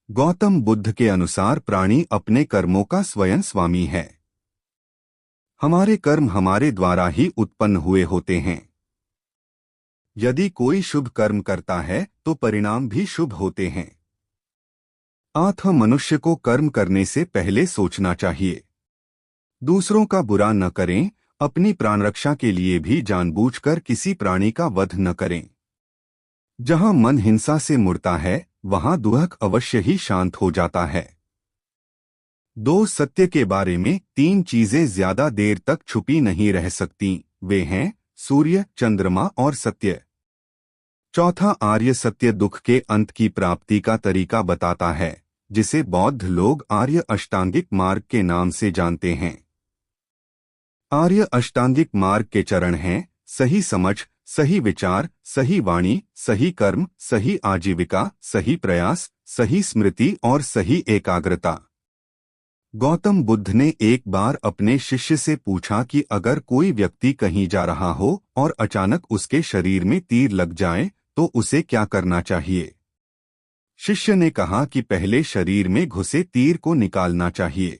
गौतम बुद्ध के अनुसार प्राणी अपने कर्मों का स्वयं स्वामी है। हमारे कर्म हमारे द्वारा ही उत्पन्न हुए होते हैं। यदि कोई शुभ कर्म करता है तो परिणाम भी शुभ होते हैं। अतः मनुष्य को कर्म करने से पहले सोचना चाहिए। दूसरों का बुरा न करें, अपनी प्राण रक्षा के लिए भी जानबूझकर किसी प्राणी का वध न करें। जहां मन हिंसा से मुड़ता है वहां दुख अवश्य ही शांत हो जाता है। दो सत्य के बारे में तीन चीजें ज्यादा देर तक छुपी नहीं रह सकती, वे हैं सूर्य, चंद्रमा और सत्य। चौथा आर्य सत्य दुख के अंत की प्राप्ति का तरीका बताता है, जिसे बौद्ध लोग आर्य अष्टांगिक मार्ग के नाम से जानते हैं। आर्य अष्टांगिक मार्ग के चरण हैं सही समझ, सही विचार, सही वाणी, सही कर्म, सही आजीविका, सही प्रयास, सही स्मृति और सही एकाग्रता। गौतम बुद्ध ने एक बार अपने शिष्य से पूछा कि अगर कोई व्यक्ति कहीं जा रहा हो और अचानक उसके शरीर में तीर लग जाए तो उसे क्या करना चाहिए। शिष्य ने कहा कि पहले शरीर में घुसे तीर को निकालना चाहिए।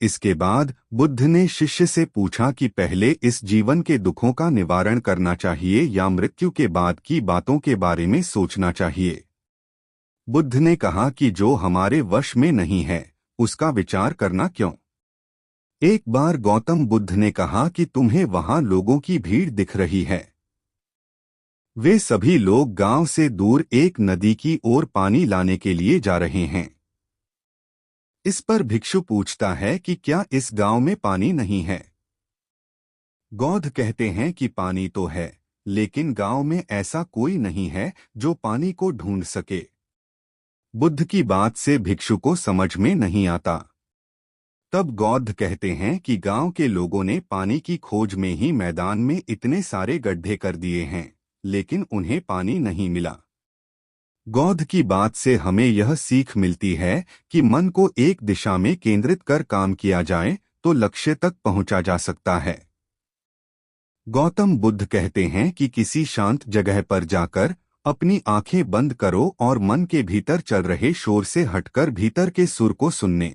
इसके बाद बुद्ध ने शिष्य से पूछा कि पहले इस जीवन के दुखों का निवारण करना चाहिए या मृत्यु के बाद की बातों के बारे में सोचना चाहिए। बुद्ध ने कहा कि जो हमारे वश में नहीं है उसका विचार करना क्यों। एक बार गौतम बुद्ध ने कहा कि तुम्हें वहां लोगों की भीड़ दिख रही है। वे सभी लोग गांव से दूर एक नदी की ओर पानी लाने के लिए जा रहे हैं। इस पर भिक्षु पूछता है कि क्या इस गांव में पानी नहीं है। गौध कहते हैं कि पानी तो है, लेकिन गांव में ऐसा कोई नहीं है जो पानी को ढूंढ सके। बुद्ध की बात से भिक्षु को समझ में नहीं आता। तब गौध कहते हैं कि गांव के लोगों ने पानी की खोज में ही मैदान में इतने सारे गड्ढे कर दिए हैं, लेकिन उन्हें पानी नहीं मिला। गौध की बात से हमें यह सीख मिलती है कि मन को एक दिशा में केंद्रित कर काम किया जाए तो लक्ष्य तक पहुंचा जा सकता है। गौतम बुद्ध कहते हैं कि किसी शांत जगह पर जाकर अपनी आंखें बंद करो और मन के भीतर चल रहे शोर से हटकर भीतर के सुर को सुनने